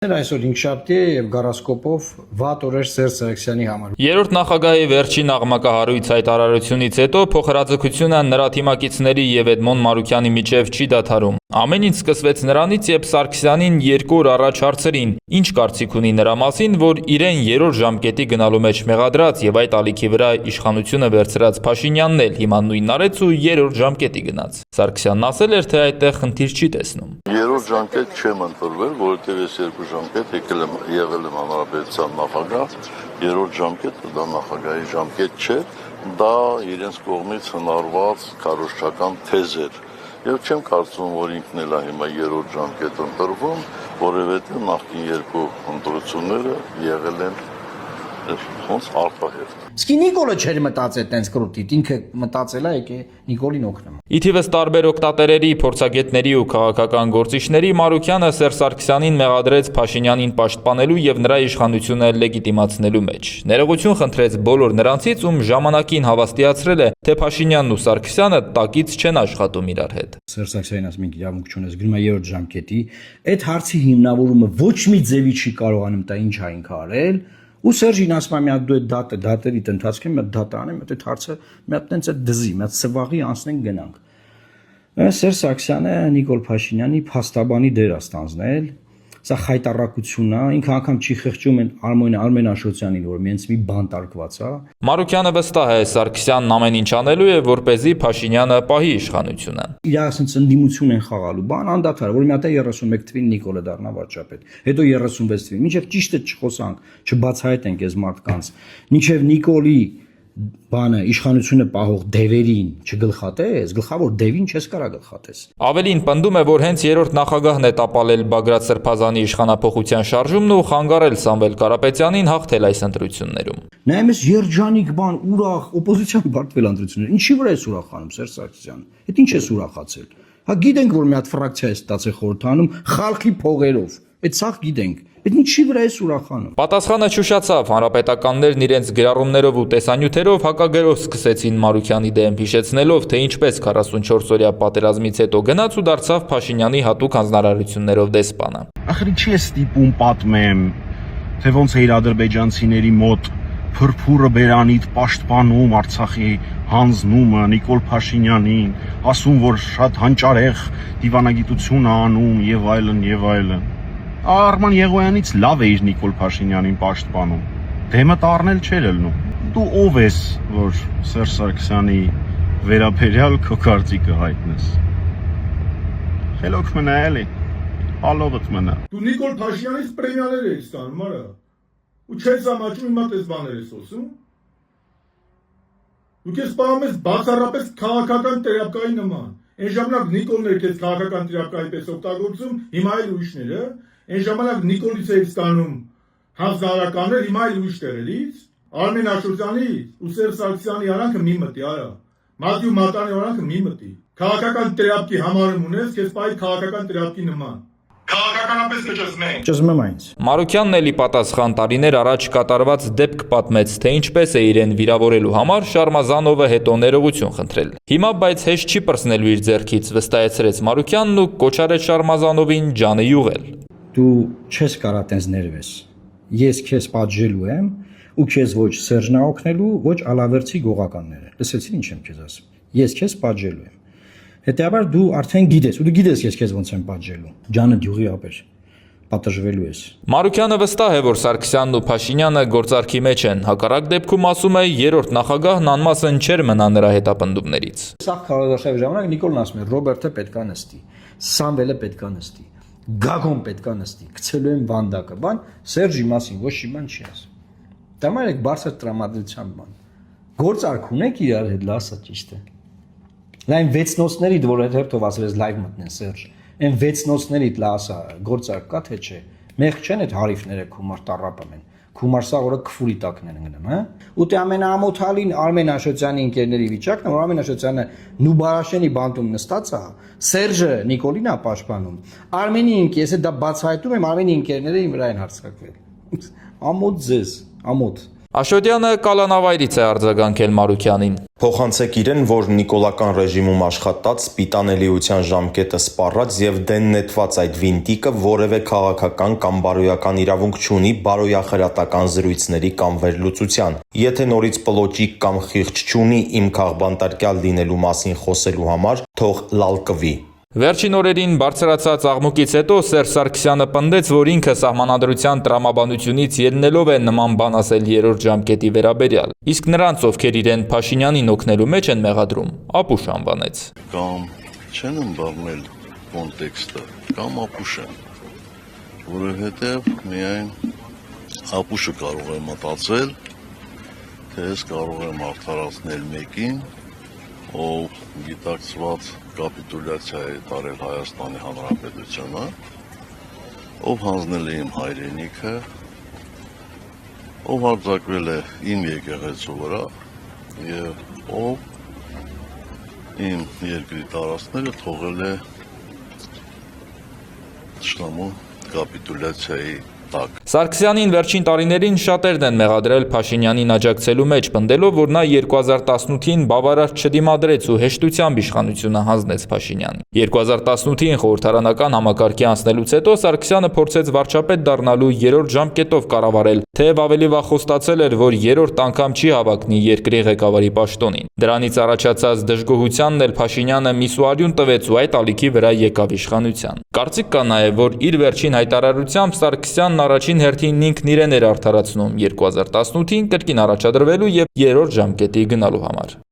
Այսօր հինգշաբթի է եւ գարասկոպով վատ օրեր Սերժ Սարգսյանի համար։ Երրորդ նախագահի վերջին աղմկահարույց հայտարարությունից հետո փոխհրաձգությունը նրա թիմակիցների եւ Էդմոն Մարուկյանի միջև չի դադարում։ Ամեն ինչ սկսվեց նրանից, երբ Սարգսյանին 2 օր առաջ հարցրին, ինչ կարծիք ունի նրա մասին, որ իրեն երրորդ ժամկետի գնալու մեջ մեղադրած եւ այդ ալիքի վրա իշխանությունը վերցրած Փաշինյանն էլ հիմա նույնն արեց ու երրորդ ժամկետի գնաց։ Սարգսյանն ասել էր, թե այդտեղ խնդիր չի տեսնում։ Երրորդ ժամկետ չեմ ընտրվել, որովհետև ես 2 ժամկետ եղել եմ հանրապետության նախագահ, երրորդ ժամկետը դա նախագահի ժամկետ չէ, դա իրենց կողմից հնարված քարոզչական թեզ էր։ Եվ չեմ կարծում, որ ինքն էլ է հիմա երրորդ ժամկետ ընտրվում, որովհետև նախկին 2 ընտրությունները եղել են ոնց արտահերթ։ Իսկ Նիկոլը չէր մտածել տենց կրուտիտ, ինքը մտածել է եկե Նիկոլին օգնեմ։ Իթիվս տարբեր օկտատերերի, փորձագետների ու քաղաքական գործիչների Մարուկյանը Սերժ Սարգսյանին մեղադրեց Փաշինյանին պաշտպանելու եւ նրա իշխանությունը լեգիտիմացնելու մեջ։ Ներողություն խնդրեց բոլոր նրանցից, ում ժամանակին հավաստիացրել է, թե Փաշինյանն ու Սարգսյանը տակից չեն աշխատում իրար հետ։ Սերժ Սարգսյանին ասում ենք իրավունք չունես, գրում է երրորդ ժամկետի, այդ հարցի հիմնավորումը ոչ մի ձևի չի կարողանում տա ինչ ա ինքը արել։ Ու Սերժին ասում է մի հատ դու այդ դատերիդ ընթացքում մի հատ դատ անեմ, այդ հարցը մի հատ տենց այդ դզի, մի հատ սվաղի անցնենք գնանք։ Սերժ Սարգսյանը Նիկոլ Փաշինյանի փաստաբանի դեր է ստանձնել, սա խայտառակություն է, ինքը անգամ չի խղճում Արմեն Աշոտյանին, որ մենց մի բան տարկված է։ Մարուկյանը վստահ է, Սարգսյանն ամեն ինչ անելու է, որպեսզի Փաշինյանը պահի իշխանությունը։ Իրա ասենց ընդդիմություն են խաղալու, բան անդադար, որ մի հատ 31 թվին Նիկոլը դառնա վարչապետ, հետո 36 թվին, մինչև ճիշտը չխոսանք, չբացահայտենք այս մարդկանց, մինչև Նիկոլի բանը իշխանությունը պահող դևերին չգլխատես, գլխավոր դևին չես կարա գլխատես։ Ավելին պնդում է, որ հենց երրորդ նախագահն է տապալել Բագրատ Սրբազանի իշխանափոխության շարժումն ու խանգարել Սամվել Կարապետյանին հաղթել այս ընտրություններում։ Նայեմ ես երջանիկ բան, ուրախ, օպոզիցիան բարձվել ընտրություններ։ Ինչի վրա է ուրախանում Սերժ Սարգսյանը։ Այդ ինչ է ուրախացել։ Հա գիտենք, որ մի հատ ֆրակցիա է ստացել խորհրդանում խալքի փողերով։ Այդ սաղ գիտենք։ Այդ ինչի վրա է ուրախանում։ Պատասխանը չուշացավ, հանրապետականներն իրենց գրառումներով ու տեսանյութերով հակագրով սկսեցին Մարուկյանի դեմ հիշեցնելով, թե ինչպես 44-օրյա պատերազմից հետո գնաց ու դարձավ Փաշինյանի հատուկ հանձնարարություններով դեսպանը։ Ախր ինչի է ստիպում պատմեմ, թե ոնց է իր ադրբեջանցիների մոտ փրփուրը բերանիդ պաշտպանում Արցախի հանձնումը Նիկոլ Փաշինյանին, ասում, որ շատ հանճարեղ դիվանագիտություն է անում եւ այլն եւ այլն։ Արման Եղոյանից լավ է իր Նիկոլ Փաշինյանին պաշտպանում։ Դեմը տառնել չէր ելնում։ Դու ով ես, որ Սերժ Սարգսյանի վերաբերյալ քո կարծիքը հայտնես։ Խելոք մնա էլի։ Ալովդ մնա։ Դու Նիկոլ Փաշինյանից պրեմիաներ ես ստանում, արա։ Ու չես ամաչում հիմա դες բաներ ես ասում։ Դու քեզ պահում ես բացառապես քաղաքական տերապկայի նման։ Այն ժամանակ Նիկոլն էր քեզ քաղաքական տերապկայի պես օգտագործում, հիմա էլ ուրիշները։ Այն ժամանակ Նիկոլից էր ստանում հանձնարարականներ, հիմա էլ ուրիշ տեղերից։ Արմեն Աշոտյանի ու Սերժ Սարգսյանի արանքը մի մտի, արա։ Մատյու Մատանի արանքը մի մտի։ Քաղաքական տերապկի համարում ունես, քեզ պահի քաղաքական տերապկի նման։ Քաղաքականապես կճզմենք։ Ճզմեմ այնց։ Մարուկյանն էլի պատասխան տարիներ առաջ կատարված դեպք պատմեց, թե ինչպես է իրեն վիրավորելու համար Շարմազանովը հետո ներողություն խնդրել։ Հիմա բայց հեշտ չի պրծնելու իր ձեռքից, վստահեցրեց Մարուկյանն ու կոչարեց Շարմազանովին ջանը յուղել։ Դու չես կարա տենց ներվես։ Ես քեզ պատժելու եմ ու քեզ ոչ Սերժն է օգնելու, ոչ ալավերցի գողականները։ Լսեցին ինչ եմ քեզ ասում։ Ես քեզ պատժելու եմ։ Հետեւաբար դու արդեն գիտես, ու դու գիտես ես քեզ ոնց եմ պատժելու։ Ջանը դյուղի ապեր պատժվելու ես։ Մարուկյանը վստահ է, որ Սարգսյանն ու Փաշինյանը գործարքի մեջ են, հակառակ դեպքում ասում է երրորդ նախագահն անմասն չէր մնա նրա հետապնդումներից։ Սա քաղաքաշարժի ժամանակ Նիկոլն ասում է Ռոբերտը պետքա նստի, Սամվելը պետքա նստի, Գագոն պետքա նստի, գցելու են վանդակը, բան Սերժի մասին ոչ մի բան չի ասում։ Դա մայրեք բարձր տրամադրության բան։ Գործարք ունեք իրար հետ, լասա ճիշտ է։ Լայն 6 նոցներիդ, որ այդ հերթով ասես լայվ մտնեն Սերժ, այն 6 նոցներիդ լասա գործարք կա թե չէ։ Մեղ չեն այդ հարիֆները Քումար տառապում են։ Քումար սա օրը քֆուրի տակն են գնում, հա։ Ու դե ամենաամոթալին Արմեն Աշոտյանի ընկերների վիճակն է, որ Արմեն Աշոտյանը Նուբարաշենի բանտում նստած է, Սերժը Նիկոլին է պաշտպանում։ Արմենի ինքես է դա բացահայտում եմ, Արմենի ընկերները իմ վրա են հարձակվել։ Ամոթ ձեզ, ամոթ։ Աշոտյանը կալանավայրից է արձագանքել Մարուքյանին։ Փոխանցեք իրեն, որ նիկոլական ռեժիմում աշխատած, սպիտանելիության ժամկետը սպառած եւ դեն նետված այդ վինտիկը որևէ քաղաքական կամ բարոյական իրավունք չունի բարոյախրատական զրույցների կամ վերլուծության։ Եթե նորից պլոճիկ կամ խիղճ չունի իմ քաղբանտարկյալ լինելու մասին խոսելու համար, թող լալ կվի։ Վերջին օրերին բարձրացած աղմուկից հետո Սերժ Սարգսյանը պնդեց, որ ինքը սահմանադրության տրամաբանությունից ելնելով է նման բան ասել երրորդ ժամկետի վերաբերյալ։ Իսկ նրանց, ովքեր իրեն Փաշինյանին օգնելու մեջ են մեղադրում, ապուշ անվանեց։ Կամ չեն ըմբռնել կոնտեքստը, կամ ապուշ են, որովհետև միայն ապուշը կարող է մտածել, թե ես կարող եմ արդարացնել մեկին, ով գիտակցված կապիտուլյացիա է տարել Հայաստանի Հանրապետությունը, ով հանձնել է իմ հայրենիքը, ով արձակվել է իմ եկեղեցու վրա եւ ով իմ երկրի տարածքները թողել է թշնամու կապիտուլյացիայի տակ։ Սարգսյանին վերջին տարիներին շատերն են մեղադրել Փաշինյանին աջակցելու մեջ, պնդելով, որ նա 2018-ին բավարար չդիմադրեց ու հեշտությամբ իշխանությունը հանձնեց Փաշինյանին։ 2018-ին խորհրդարանական համակարգի անցնելուց հետո Սարգսյանը փորձեց վարչապետ դառնալու երրորդ ժամկետով կառավարել, թեև ավելի վաղ խոստացել էր, որ երրորդ անգամ չի հավակնի երկրի ղեկավարի պաշտոնին։ Դրանից առաջացած դժգոհությանն էլ Փաշինյանը մի սուարյուն տվեց ու այդ ալիքի վրա եկավ իշխանության։ Կարծիք կա նաև, որ իր վերջին հայտարարությամբ Սարգսյանն առաջին հերթին ինքն իրեն էր արդարացնում 2018-ին կրկին առաջադրվելու եւ երրորդ ժամկետի գնալու համար։